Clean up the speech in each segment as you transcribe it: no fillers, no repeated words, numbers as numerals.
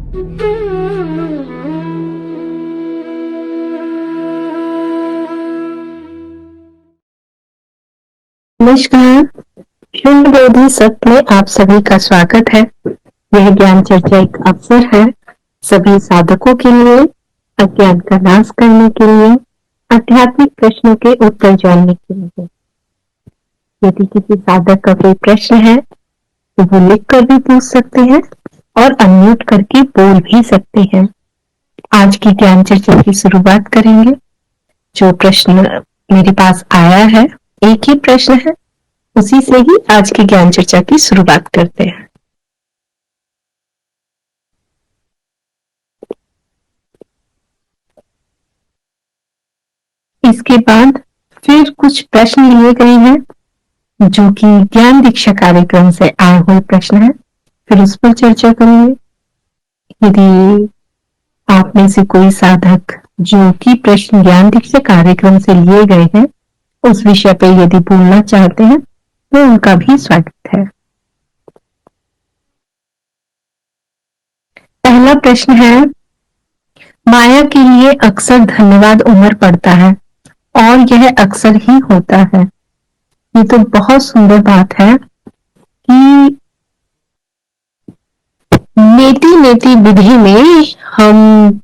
नमस्कार, शून्य बोधि सत्र में आप सभी का स्वागत है। यह ज्ञान चर्चा एक अवसर है सभी साधकों के लिए, अज्ञान का नाश करने के लिए, आध्यात्मिक प्रश्नों के उत्तर जानने के लिए। यदि किसी साधक का कोई प्रश्न है तो वो लिख कर भी पूछ सकते हैं और अनम्यूट करके बोल भी सकते हैं। आज की ज्ञान चर्चा की शुरुआत करेंगे। जो प्रश्न मेरे पास आया है, एक ही प्रश्न है, उसी से ही आज की ज्ञान चर्चा की शुरुआत करते हैं। इसके बाद फिर कुछ प्रश्न लिए गए हैं जो कि ज्ञान दीक्षा कार्यक्रम से आए हुए प्रश्न हैं, फिर उस पर चर्चा करेंगे। यदि आप में से कोई साधक जो कि प्रश्न ज्ञान दीक्षा कार्यक्रम से लिए गए हैं उस विषय पर यदि बोलना चाहते हैं तो उनका भी स्वागत है। पहला प्रश्न है, माया के लिए अक्सर धन्यवाद उमर पड़ता है और यह अक्सर ही होता है। ये तो बहुत सुंदर बात है कि नेति नेति विधि में हम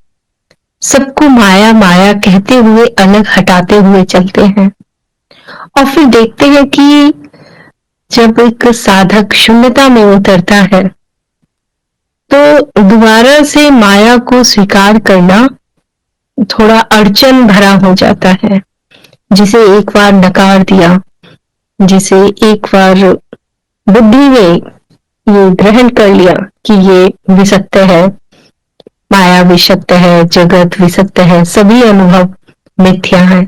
सबको माया माया कहते हुए अलग हटाते हुए चलते हैं और फिर देखते हैं कि जब एक साधक शून्यता में उतरता है तो दोबारा से माया को स्वीकार करना थोड़ा अड़चन भरा हो जाता है। जिसे एक बार नकार दिया, जिसे एक बार बुद्धि में ये ग्रहण कर लिया कि ये विसत्य है, माया विसत्य है, जगत विसत्य है, सभी अनुभव मिथ्या है,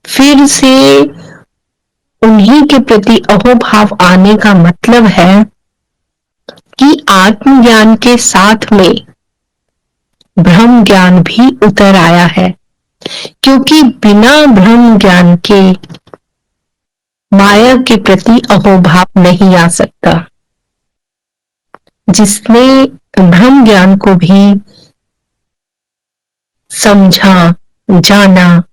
फिर से उन्हीं के प्रति अहोभाव आने का मतलब है कि आत्मज्ञान के साथ में ब्रह्म ज्ञान भी उतर आया है। क्योंकि बिना ब्रह्म ज्ञान के माया के प्रति अहोभाव नहीं आ सकता। जिसने ब्रह्म ज्ञान को भी समझा, जाना,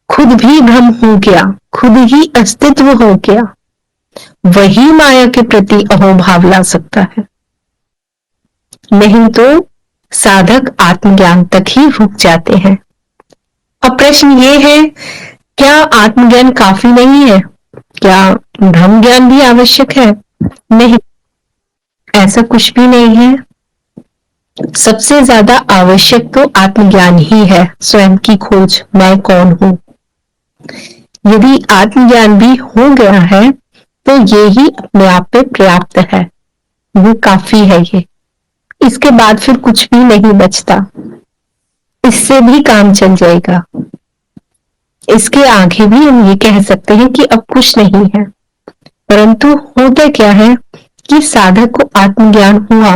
खुद भी ब्रह्म हो गया, खुद ही अस्तित्व हो गया, वही माया के प्रति अहोभाव ला सकता है। नहीं तो साधक आत्मज्ञान तक ही रुक जाते हैं। अब प्रश्न ये है, क्या आत्मज्ञान काफी नहीं है? क्या ब्रह्म ज्ञान भी आवश्यक है? नहीं, ऐसा कुछ भी नहीं है। सबसे ज्यादा आवश्यक तो आत्मज्ञान ही है, स्वयं की खोज, मैं कौन हूं। यदि आत्मज्ञान भी हो गया है तो ये ही अपने आप पे पर्याप्त है, वो काफी है। ये इसके बाद फिर कुछ भी नहीं बचता, इससे भी काम चल जाएगा। इसके आगे भी हम ये कह सकते हैं कि अब कुछ नहीं है। परंतु होता क्या है कि साधक को आत्मज्ञान हुआ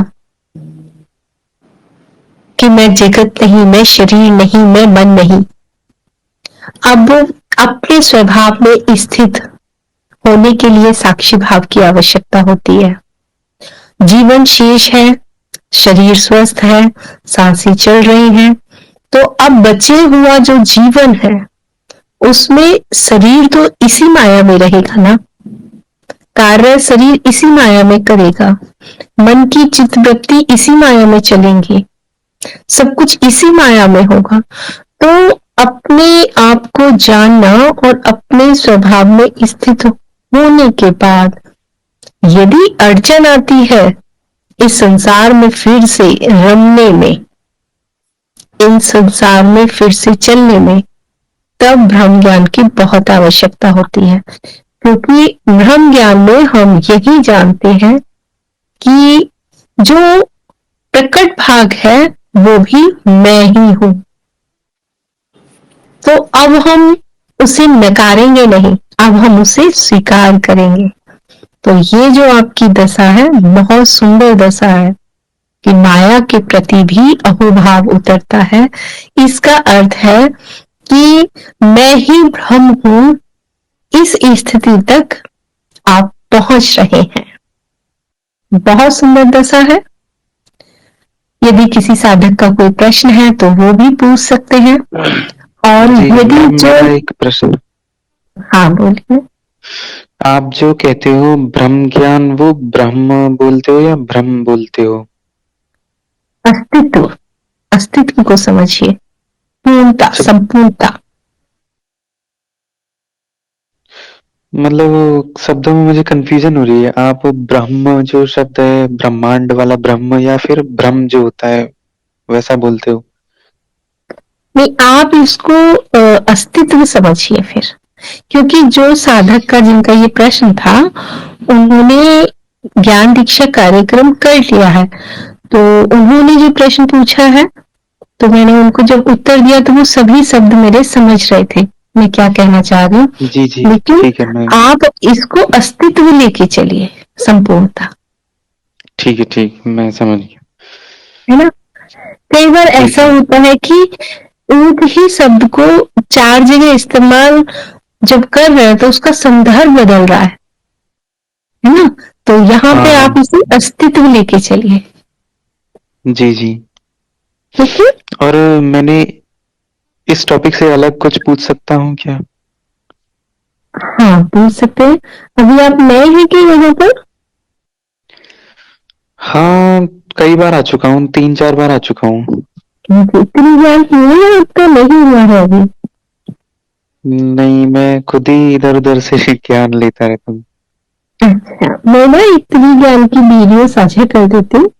कि मैं जगत नहीं, मैं शरीर नहीं, मैं मन नहीं। अब अपने स्वभाव में स्थित होने के लिए साक्षी भाव की आवश्यकता होती है। जीवन शेष है, शरीर स्वस्थ है, सांसें चल रही हैं, तो अब बचे हुआ जो जीवन है उसमें शरीर तो इसी माया में रहेगा ना, कार्य शरीर इसी माया में करेगा, मन की चित्तवृत्ति इसी माया में चलेंगी, सब कुछ इसी माया में होगा। तो अपने आप को जानना और अपने स्वभाव में स्थित होने के बाद यदि अड़चन आती है इस संसार में फिर से रमने में, इन संसार में फिर से चलने में, तब ब्रह्म ज्ञान की बहुत आवश्यकता होती है। क्योंकि ब्रह्म ज्ञान में हम यही जानते हैं कि जो प्रकट भाग है वो भी मैं ही हूं। तो अब हम उसे नकारेंगे नहीं, अब हम उसे स्वीकार करेंगे। तो ये जो आपकी दशा है बहुत सुंदर दशा है कि माया के प्रति भी अहोभाव उतरता है। इसका अर्थ है कि मैं ही ब्रह्म हूं, इस स्थिति तक आप पहुंच रहे हैं। बहुत सुंदर दशा है। यदि किसी साधक का कोई प्रश्न है तो वो भी पूछ सकते हैं। और जी यदि जो मेरा एक प्रश्न, हाँ बोलिए। आप जो कहते हो ब्रह्म ज्ञान, वो ब्रह्म बोलते हो या ब्रह्म बोलते हो? अस्तित्व, अस्तित्व को समझिए, पूर्णता, अच्छा, संपूर्णता। मतलब शब्दों में मुझे कंफ्यूजन हो रही है। आप ब्रह्म जो शब्द है, ब्रह्मांड वाला ब्रह्म, या फिर ब्रह्म जो होता है वैसा बोलते हो? नहीं, आप इसको अस्तित्व समझिए फिर, क्योंकि जो साधक का जिनका ये प्रश्न था उन्होंने ज्ञान दीक्षा कार्यक्रम कर लिया है, तो उन्होंने जो प्रश्न पूछा है तो मैंने उनको जब उत्तर दिया तो वो सभी शब्द मेरे समझ रहे थे मैं क्या कहना चाह रही हूँ। जी जी, लेकिन ठीक है, मैं आप इसको अस्तित्व लेके चलिए, संपूर्णता, ठीक है, ठीक, मैं समझ गया। है ना। कई बार जी ऐसा जी। होता है कि एक ही शब्द को चार जगह इस्तेमाल जब कर रहे हैं तो उसका संदर्भ बदल रहा है ना। तो यहाँ हाँ पे हाँ। आप इसे अस्तित्व लेके चलिए, जी जी। ठीक है। और मैंने इस टॉपिक से अलग कुछ पूछ सकता हूँ क्या? हाँ पूछ सकते हैं। अभी आप नए हैं कि यहाँ पर? हाँ, कई बार आ चुका हूँ, 3-4 बार आ चुका हूँ। इतनी ज्ञान हुआ है आपका, नहीं हुआ है अभी? नहीं, मैं खुद ही इधर-उधर से ज्ञान लेता रहता हूँ। अच्छा, मैं ना एक त्रिज्ञान की वीडियो साझा कर देती हूँ,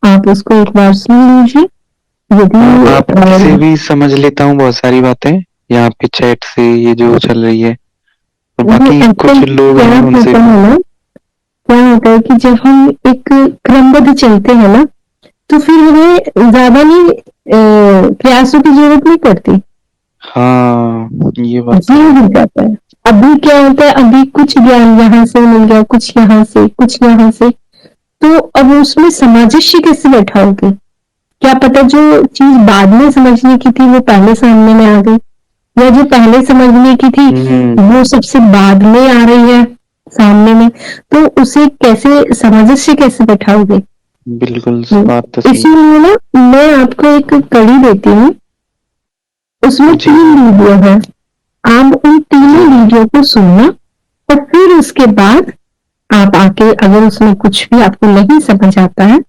आप उसको एक बार सुन लीजिए। हाँ, आपसे यदि भी समझ लेता हूँ बहुत सारी बातें, यहाँ पे चैट से ये जो चल रही है, और ये बाकी कुछ एक्चुअली लोग क्या हैं उनसे होता भी। है ना, क्या होता है कि जब हम एक क्रमबद्ध चलते हैं ना तो फिर हमें ज्यादा नहीं प्रयासों की जरूरत नहीं पड़ती, हाँ, ये बात तो ये है। हो जाता है। अभी क्या होता है, अभी कुछ ज्ञान यहाँ से मिल गया, कुछ यहाँ से, कुछ यहाँ से, तो अब उसमें सामंजस्य कैसे बैठाओगे? क्या पता जो चीज बाद में समझने की थी वो पहले सामने में आ गई, या जो पहले समझने की थी हुँ, वो सबसे बाद में आ रही है सामने में, तो उसे कैसे सामंजस्य कैसे बैठाओगे? बिल्कुल, बात तो सही है। इसीलिए ना मैं आपको एक कड़ी देती हूँ, उसमें जी, 3 वीडियो है, आप उन तीनों जी, वीडियो को सुनना और फिर उसके बाद आप आके, अगर उसमें कुछ भी आपको नहीं समझ आता है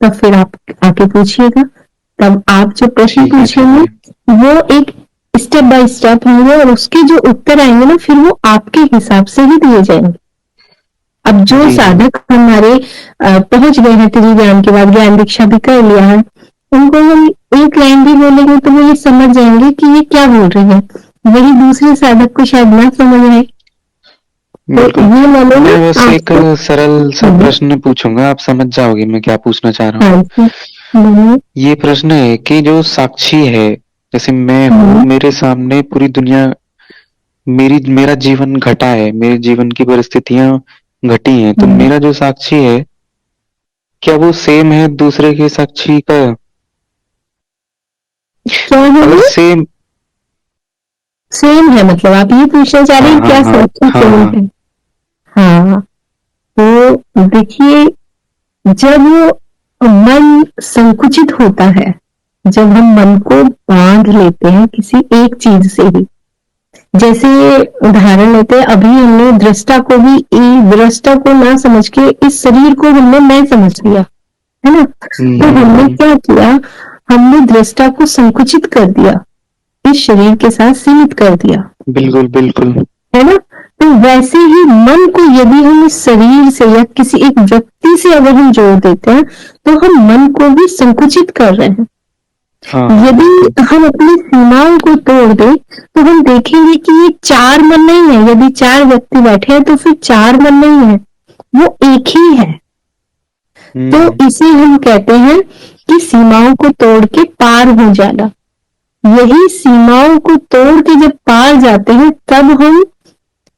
तब फिर आप आके पूछिएगा। तब आप जो प्रश्न ठीक है, ठीक पूछेंगे है। वो एक स्टेप बाय स्टेप होंगे और उसके जो उत्तर आएंगे ना फिर वो आपके हिसाब से ही दिए जाएंगे। अब जो जी, जी, साधक हमारे पहुंच गए हैं त्रिज्ञान के बाद, ज्ञान दीक्षा भी कर लिया है, उनको हम एक लाइन भी बोलेंगे तो वो ये समझ जाएंगे कि ये क्या बोल रहे हैं। वही दूसरे साधक को शायद ना समझ आए, तो बिल्कुल। ये मानो ना मैं बस एक आपको। सरल सा प्रश्न पूछूँगा, आप समझ जाओगे मैं क्या पूछना चाह रहा हूँ। हाँ जी, बोलिए। ये प्रश्न है कि जो साक्षी है, जैसे मैं हूँ, मेरे सामने पूरी दुनिया, मेरा जीवन घटा है, मेरे जीवन की परिस्थितियाँ घटी हैं, तो हम्म, मेरा जो साक्षी है, क्या वो सेम है दूसरे के साक्षी का? क्या है अगर वो? सेम, सेम है मतलब आप ये पूछना चाह रहे हाँ, हैं हाँ, क्या हाँ, साक्षी हाँ, सेम हाँ, है? हाँ, तो देखिए, जब मन संकुचित होता है, जब हम मन को बांध लेते हैं किसी एक चीज से ही, जैसे उदाहरण लेते हैं, अभी हमने दृष्टा को भी दृष्टा को ना समझ के इस शरीर को हमने मैं समझ लिया, है ना। तो हमने क्या किया, हमने दृष्टा को संकुचित कर दिया, इस शरीर के साथ सीमित कर दिया, बिल्कुल, बिल्कुल, है ना। तो वैसे ही मन को यदि हम इस शरीर से या किसी एक व्यक्ति से अगर हम जोड़ देते हैं तो हम मन को भी संकुचित कर रहे हैं। हाँ, हाँ, बिल्कुल, यदि हम अपनी सीमाओं को तोड़ दें तो हम देखेंगे कि ये चार मन नहीं है, यदि चार व्यक्ति बैठे हैं तो फिर चार मन नहीं है, वो एक ही है। तो हुँ, इसे हम कहते हैं कि सीमाओं को तोड़ के पार हो जाना। यही सीमाओं को तोड़ के जब पार जाते हैं तब हम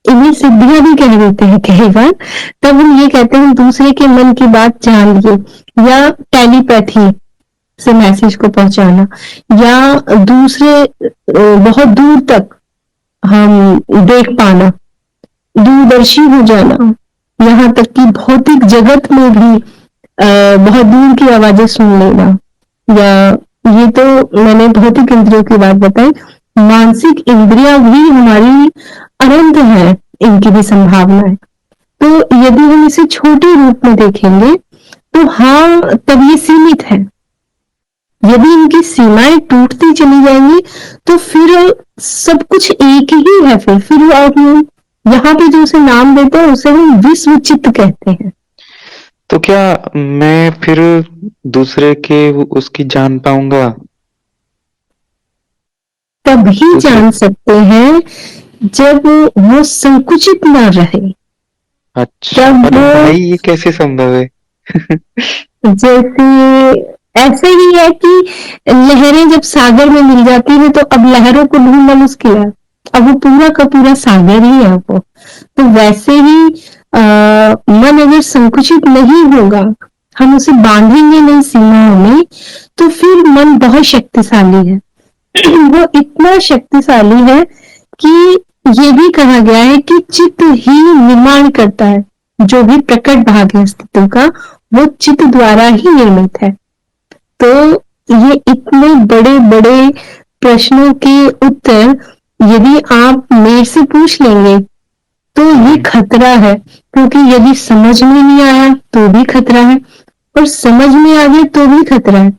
इन्हें सिद्धियां भी कह देते हैं कई बार। तब हम ये कहते हैं दूसरे के मन की बात जान लिए, या टेलीपैथी से मैसेज को पहुंचाना, या दूसरे बहुत दूर तक हम देख पाना, दूरदर्शी हो जाना, यहाँ तक कि भौतिक जगत में भी बहुत दूर की आवाजें सुन लेना, या ये तो मैंने भौतिक इंद्रियों की बात बताई। मानसिक इंद्रियां भी हमारी अनंत है, इनकी भी संभावना है। तो यदि हम इसे छोटे रूप में देखेंगे तो हाँ, तब ये सीमित है। यदि इनकी सीमाएं टूटती चली जाएंगी तो फिर सब कुछ एक ही है। फिर आप यहाँ पे जो उसे नाम देते हैं उसे हम विश्व चित्त कहते हैं। तो क्या मैं फिर दूसरे के उसकी जान पाऊंगा? तभी दूसरे जान सकते हैं जब वो संकुचित न रहे, अच्छा, जब अरे वो, भाई ये कैसे संभव है? जैसे ऐसे ही है कि लहरें जब सागर में मिल जाती है तो अब लहरों को ढूंढना मुश्किल है, अब वो पूरा का पूरा सागर ही है वो। तो वैसे ही मन अगर संकुचित नहीं होगा, हम उसे बांधेंगे नहीं सीमाओं में, तो फिर मन बहुत शक्तिशाली है। वो इतना शक्तिशाली है कि ये भी कहा गया है कि चित्त ही निर्माण करता है। जो भी प्रकट भाग है अस्तित्व का, वो चित्त द्वारा ही निर्मित है। तो ये इतने बड़े बड़े प्रश्नों के उत्तर यदि आप मेरे से पूछ लेंगे तो ये खतरा है, क्योंकि यदि समझ में नहीं आया तो भी खतरा है, और समझ में आ गया तो भी खतरा है।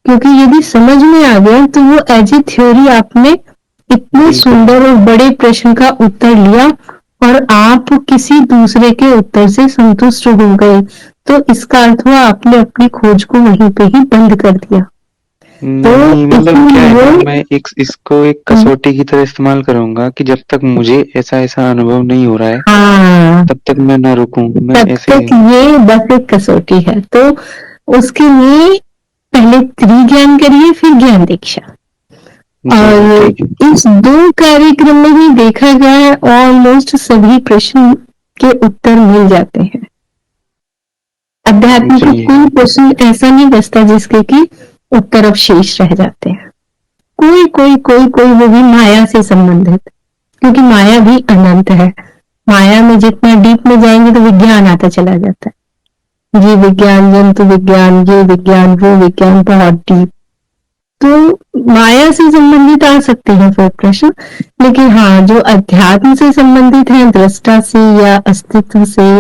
क्योंकि यदि समझ में आ गया तो वो एज ए थ्योरी आपने इतने बिल्कुल। सुंदर और बड़े प्रश्न का उत्तर लिया और आप किसी दूसरे के उत्तर से संतुष्ट हो गए, तो इसका अर्थ हुआ आपने अपनी खोज को वहीं पे ही बंद कर दिया। तो नहीं, मतलब क्या है ना, इसीलिए मैं इसको एक कसौटी की तरह इस्तेमाल करूंगा कि जब तक मुझे ऐसा अनुभव नहीं हो रहा है हाँ, तब तक मैं ना रुकूं, मैं तब ऐसे। तक ये बस एक कसौटी है। तो उसके लिए पहले त्रिज्ञान करिए, फिर ज्ञान दीक्षा। जी और ठीक है। इस दो कार्यक्रम में ही देखा गया है ऑलमोस्ट सभी प्रश्न के उत्तर मिल जाते हैं। अध्यात्म का जी कोई प्रश्न ऐसा नहीं बचता जिसके कि उत्तर अवशेष रह जाते हैं। कोई कोई कोई कोई, वो भी माया से संबंधित, क्योंकि माया भी अनंत है। माया में जितना डीप में जाएंगे तो विज्ञान आता चला जाता है। ये विज्ञान, जंतु विज्ञान, ये विज्ञान, वो विज्ञान, बहुत डीप। तो माया से संबंधित आ सकते हैं फिर प्रश्न, लेकिन हाँ, जो अध्यात्म से संबंधित है, दृष्टा से या अस्तित्व से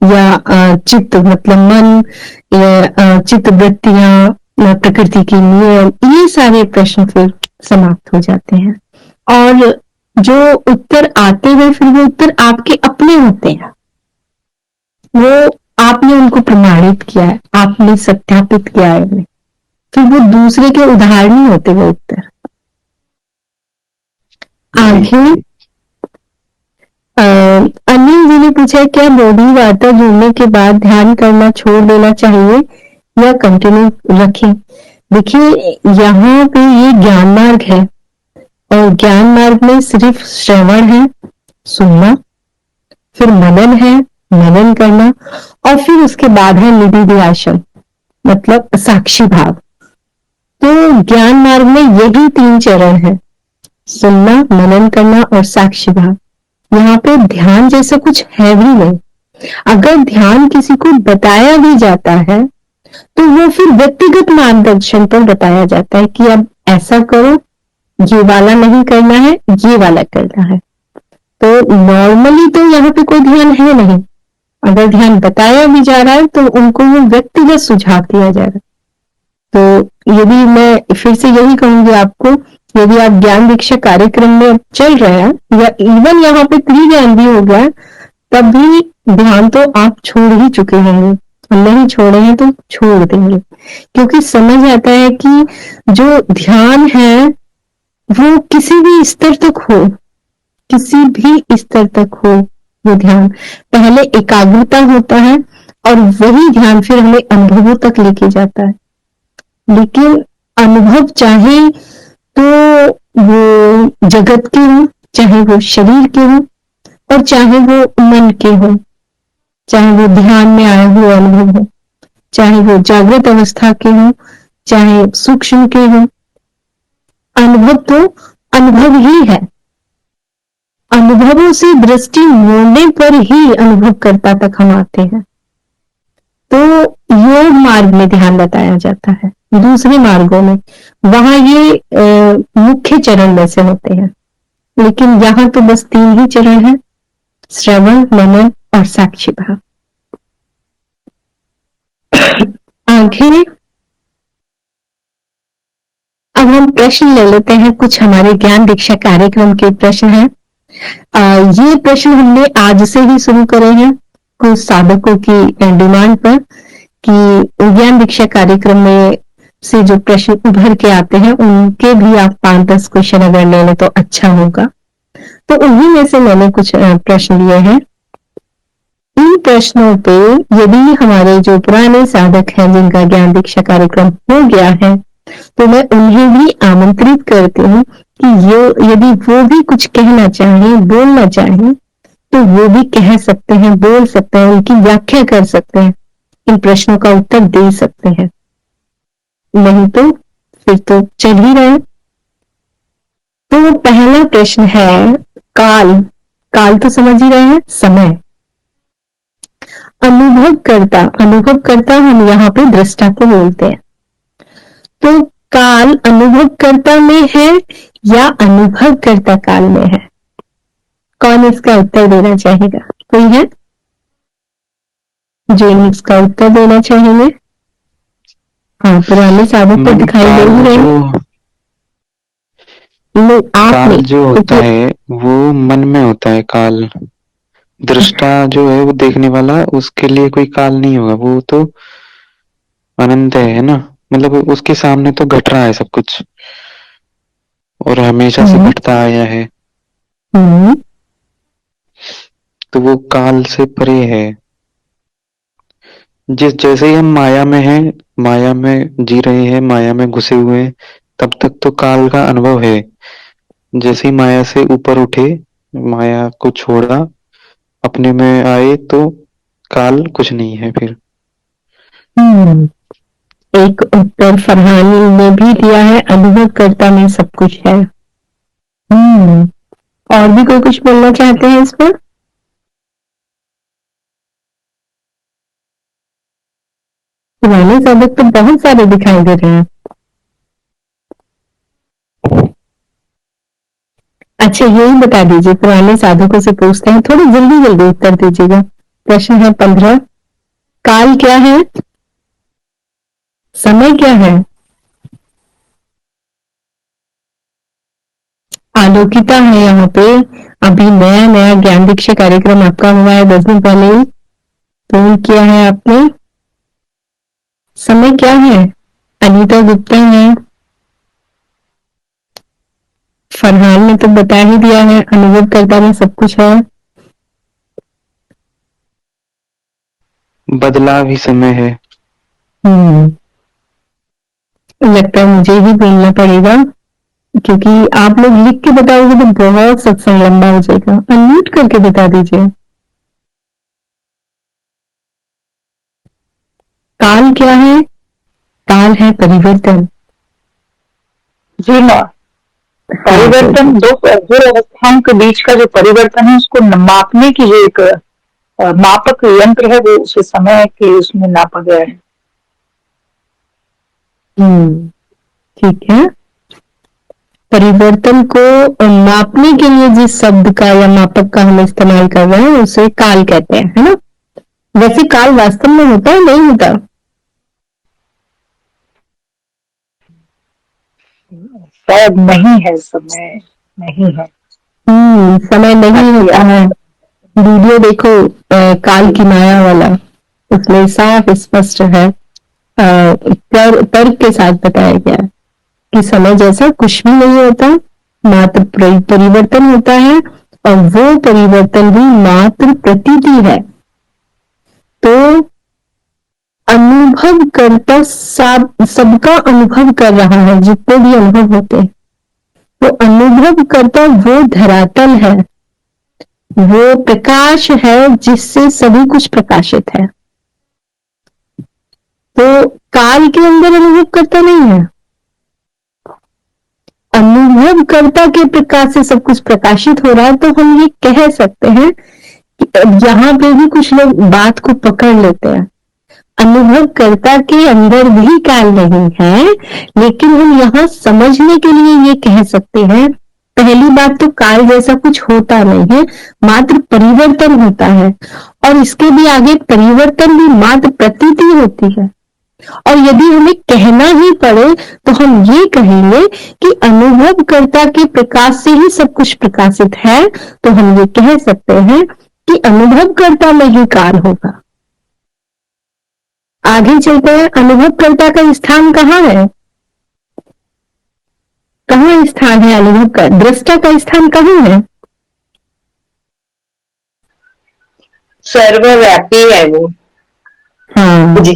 या चित्त मतलब मन, या चित्त वृत्तियां, प्रकृति की नियम, ये सारे प्रश्न फिर समाप्त हो जाते हैं। और जो उत्तर आते हैं फिर वो उत्तर आपके अपने होते हैं। वो आपने उनको प्रमाणित किया है, आपने सत्यापित किया है उन्हें, फिर वो दूसरे के उदाहरण नहीं होते वो उत्तर। आगे अनिल जी ने पूछा, क्या बोधि वार्ता जुड़ने के बाद ध्यान करना छोड़ देना चाहिए या कंटिन्यू रखें? देखिए, यहाँ पे ये ज्ञान मार्ग है, और ज्ञान मार्ग में सिर्फ श्रवण है, सुनना, फिर मनन है, मनन करना, और फिर उसके बाद है निधिध्यासन, मतलब साक्षी भाव। तो ज्ञान मार्ग में यही 3 चरण है, सुनना, मनन करना और साक्षी भाव। यहाँ पे ध्यान जैसा कुछ है भी नहीं। अगर ध्यान किसी को बताया भी जाता है तो वो फिर व्यक्तिगत मार्गदर्शन पर बताया जाता है कि अब ऐसा करो, ये वाला नहीं करना है, ये वाला करना है। तो नॉर्मली तो यहाँ पे कोई ध्यान है नहीं। अगर ध्यान बताया भी जा रहा है तो उनको वो व्यक्तिगत सुझाव दिया जा रहा है। तो यदि मैं फिर से यही कहूंगी आपको, यदि आप ज्ञान दीक्षा कार्यक्रम में चल रहे हैं या इवन यहाँ पे त्रिज्ञान भी हो गया, तब भी ध्यान तो आप छोड़ ही चुके होंगे, और नहीं छोड़े हैं तो छोड़ देंगे, क्योंकि समझ आता है कि जो ध्यान है वो किसी भी स्तर तक हो, किसी भी स्तर तक हो, वो ध्यान पहले एकाग्रता होता है और वही ध्यान फिर हमें अनुभवों तक लेके जाता है। लेकिन अनुभव चाहे तो वो जगत के हो, चाहे वो शरीर के हो, और चाहे वो मन के हो, चाहे वो ध्यान में आए हुए अनुभव हो, चाहे वो जागृत अवस्था के हो, चाहे सूक्ष्म के हो, अनुभव तो अनुभव ही है। अनुभवों से दृष्टि मोड़ने पर ही अनुभवकर्ता तक हम आते हैं। तो योग मार्ग में ध्यान बताया जाता है, दूसरे मार्गों में वहां ये मुख्य चरण में से होते हैं, लेकिन यहाँ तो बस 3 ही चरण है, श्रवण, मनन और साक्षी भाव। आगे अब हम प्रश्न ले लेते हैं, कुछ हमारे ज्ञान दीक्षा कार्यक्रम के प्रश्न हैं। ये प्रश्न हमने आज से ही शुरू करे हैं कुछ साधकों की डिमांड पर कि ज्ञान दीक्षा कार्यक्रम में से जो प्रश्न उभर के आते हैं उनके भी आप 5-10 क्वेश्चन अगर ले लें तो अच्छा होगा। तो उन्हीं में से मैंने कुछ प्रश्न लिए हैं। इन प्रश्नों पे यदि हमारे जो पुराने साधक हैं जिनका ज्ञान दीक्षा कार्यक्रम हो गया है तो मैं उन्हें भी आमंत्रित करती हूँ कि यदि वो भी कुछ कहना चाहें, बोलना चाहें तो वो भी कह सकते हैं, बोल सकते हैं, उनकी व्याख्या कर सकते हैं, इन प्रश्नों का उत्तर दे सकते हैं। नहीं तो फिर तो चल ही रहे। तो पहला प्रश्न है काल। काल तो समझ ही रहे हैं, समय। अनुभवकर्ता हम यहाँ पे दृष्टा को बोलते हैं। तो काल अनुभवकर्ता में है या अनुभवकर्ता काल में है? कौन इसका उत्तर देना चाहेगा? कोई है जो इसका उत्तर देना चाहेंगे? हाँ, पुराने साधक तो दिखाई दे ही रहे। काल जो होता है वो मन में होता है। काल दृष्टा जो है वो देखने वाला, उसके लिए कोई काल नहीं होगा, वो तो अनंत है ना, मतलब उसके सामने तो घट रहा है सब कुछ और हमेशा से घटता आया है, तो वो काल से परे है। जैसे ही हम माया में हैं, माया में जी रहे हैं, माया में घुसे हुए हैं, तब तक तो काल का अनुभव है। जैसे ही माया से ऊपर उठे, माया को छोड़ा, अपने में आए तो काल कुछ नहीं है फिर। एक उत्तर फरहान ने भी दिया है, अनुभवकर्ता में सब कुछ है। और भी कोई कुछ बोलना चाहते हैं इस पर? पुराने साधक तो बहुत सारे दिखाई दे रहे हैं। अच्छा, यही बता दीजिए, पुराने साधकों से पूछते हैं, थोड़ी जल्दी जल्दी उत्तर दीजिएगा। प्रश्न है 15। काल क्या है? समय क्या है? आलोकिता है यहाँ पे। अभी नया नया ज्ञान दीक्षा कार्यक्रम आपका हुआ है 10 दिन पहले ही, फोन किया है आपने। समय क्या है? अनीता गुप्ता है। फरहान ने तो बता ही दिया है, अनुभवकर्ता में सब कुछ है। बदलाव ही समय है। लगता है मुझे ही बोलना पड़ेगा, क्योंकि आप लोग लिख के बताओगे तो बहुत सत्संग लंबा हो जाएगा। अनम्यूट करके बता दीजिए। काल क्या है? काल है परिवर्तन। जी माँ, परिवर्तन दो अवस्थाओं के बीच का जो परिवर्तन है उसको मापने की जो एक मापक यंत्र है वो उसे समय के उसमें नापा गया है। ठीक है। परिवर्तन को मापने के लिए जिस शब्द का या मापक का हम इस्तेमाल कर रहे हैं उसे काल कहते हैं, है ना? वैसे काल वास्तव में होता है, नहीं होता? शायद नहीं है, समय नहीं है। समय नहीं होता है। वीडियो देखो काल की माया वाला, उसमें साफ स्पष्ट है, तर्क के साथ बताया गया है कि समय जैसा कुछ भी नहीं होता, मात्र परिवर्तन होता है, और वो परिवर्तन भी मात्र प्रतीति है। तो अनुभव करता सबका अनुभव कर रहा है, जितने भी अनुभव होते हैं, तो अनुभव करता वो धरातल है, वो प्रकाश है जिससे सभी कुछ प्रकाशित है। तो काल के अंदर अनुभव करता नहीं है, अनुभव कर्ता के प्रकाश से सब कुछ प्रकाशित हो रहा है। तो हम ये कह सकते हैं कि यहाँ पे भी कुछ लोग बात को पकड़ लेते हैं, अनुभवकर्ता के अंदर भी काल नहीं है, लेकिन हम यहाँ समझने के लिए ये कह सकते हैं, पहली बात तो काल जैसा कुछ होता नहीं है, मात्र परिवर्तन होता है, और इसके भी आगे परिवर्तन भी मात्र प्रतीति होती है। और यदि हमें कहना ही पड़े तो हम ये कहेंगे कि अनुभवकर्ता के प्रकाश से ही सब कुछ प्रकाशित है, तो हम ये कह सकते हैं कि अनुभवकर्ता में ही काल होगा। आगे चलते हैं, अनुभवकर्ता का स्थान कहाँ है? कहाँ स्थान है अनुभव का? दृष्टा का स्थान कहाँ है? सर्वव्यापी है वो। हाँ जी,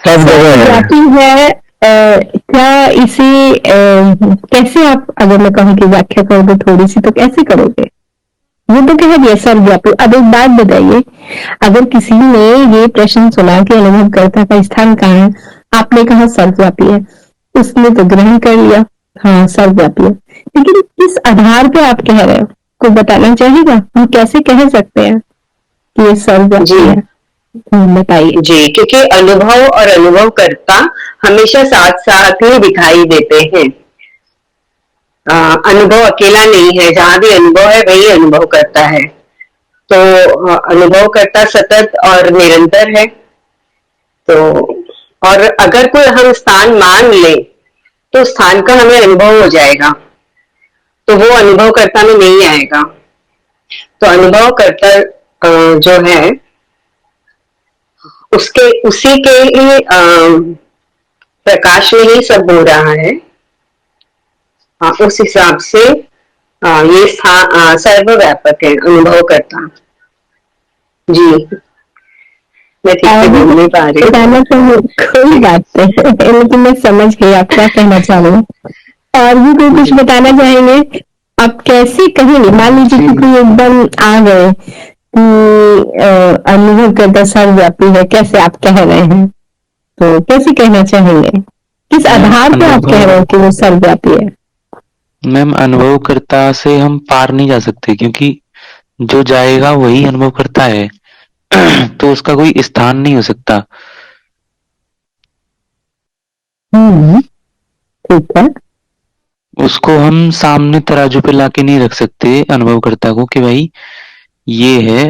सर्वव्यापी है। क्या इसे कैसे आप, अगर मैं कहूँ कि व्याख्या कर दो थोड़ी सी, तो कैसे करोगे? वो तो कह दिया सर्वव्यापी। अब एक बात बताइए, अगर किसी ने ये प्रश्न सुना कि अनुभवकर्ता का स्थान कहाँ है, आपने कहा सर्वव्यापी है, उसने तो ग्रहण कर लिया, हाँ सर्वव्यापी है, लेकिन किस आधार पे आप कह रहे हो? कोई बताना चाहेगा? हम कैसे कह सकते हैं कि ये सर्वव्यापी जी। है? बताइए। जी, क्योंकि अनुभव और अनुभवकर्ता हमेशा साथ साथ ही दिखाई देते हैं। अनुभव अकेला नहीं है, जहाँ भी अनुभव है वही अनुभव करता है। तो अनुभव करता सतत और निरंतर है। तो और अगर कोई हम स्थान मान ले तो स्थान का हमें अनुभव हो जाएगा, तो वो अनुभव करता में नहीं आएगा। तो अनुभव करता जो है उसके उसी के ही प्रकाश में ही सब हो रहा है। उस हिसाब से ये सर्वव्यापक है अनुभव करता। जी, मैं ठीक से बोल नहीं पा रही हूँ। कोई बात नहीं, लेकिन मैं समझ गई आप क्या कहना चाह रहे हैं। और भी कोई कुछ बताना चाहेंगे? आप कैसे कहेंगे? मान लीजिए कि कोई एकदम आ गए अनुभव करता सर्वव्यापी है, कैसे आप कह रहे हैं, तो कैसे कहना चाहेंगे? किस आधार पे आप कह रहे हो कि वो सर्वव्यापी है? मैम, अनुभवकर्ता से हम पार नहीं जा सकते, क्योंकि जो जाएगा वही अनुभव करता है। तो उसका कोई स्थान नहीं हो सकता। ठीक है। उसको हम सामने तराजू पे लाके नहीं रख सकते अनुभवकर्ता को कि भाई ये है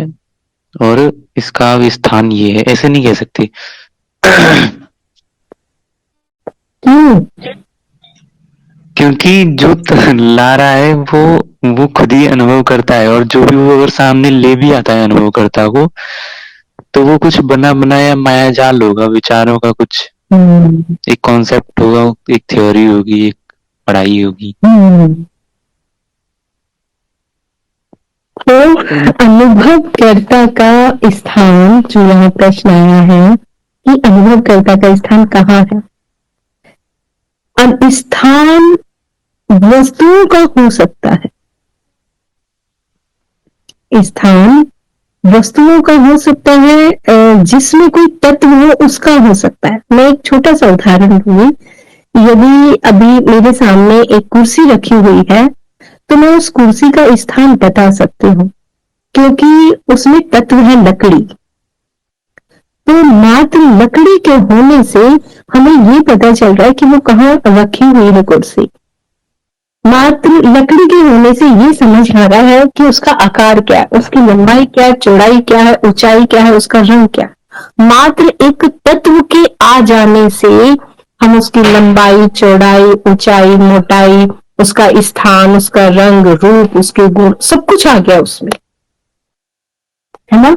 और इसका स्थान ये है, ऐसे नहीं कह सकते। क्योंकि जो ला रहा है वो खुद ही अनुभव करता है, और जो भी वो अगर सामने ले भी आता है अनुभवकर्ता को, तो वो कुछ बना बनाया माया जाल होगा, विचारों का कुछ एक कॉन्सेप्ट होगा, एक थ्योरी होगी, एक पढ़ाई होगी। तो अनुभवकर्ता का स्थान, जो यहाँ प्रश्न आया है कि अनुभवकर्ता का स्थान कहाँ है? अब स्थान वस्तुओं का हो सकता है, स्थान वस्तुओं का हो सकता है, जिसमें कोई तत्व हो उसका हो सकता है। मैं एक छोटा सा उदाहरण दूंगी। यदि अभी मेरे सामने एक कुर्सी रखी हुई है, तो मैं उस कुर्सी का स्थान बता सकती हूँ, क्योंकि उसमें तत्व है लकड़ी। तो मात्र लकड़ी के होने से हमें ये पता चल रहा है कि वो कहाँ रखी हुई है कुर्सी। मात्र लकड़ी के होने से ये समझ आ रहा है कि उसका आकार क्या है, उसकी लंबाई क्या है, चौड़ाई क्या है, ऊंचाई क्या है, उसका रंग क्या है। मात्र एक तत्व के आ जाने से हम उसकी लंबाई, चौड़ाई, ऊंचाई, मोटाई, उसका स्थान, उसका रंग, रूप, उसके गुण, सब कुछ आ गया उसमें, है ना।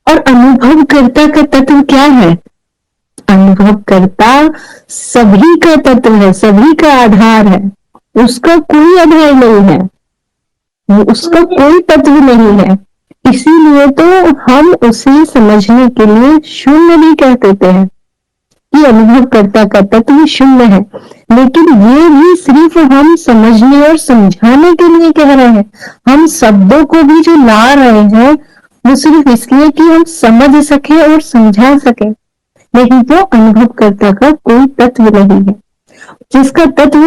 और अनुभवकर्ता का तत्व क्या है? अनुभवकर्ता सभी का तत्व है, सभी का आधार है, उसका कोई आधार नहीं है, उसका कोई तत्व नहीं है। इसीलिए तो हम उसे समझने के लिए शून्य भी कह देते हैं कि अनुभवकर्ता का तत्व शून्य है। लेकिन ये भी सिर्फ हम समझने और समझाने के लिए कह रहे हैं। हम शब्दों को भी जो ला रहे हैं वो सिर्फ इसलिए कि हम समझ सके और समझा सके, लेकिन वो अनुभवकर्ता का कोई तत्व नहीं है। जिसका तत्व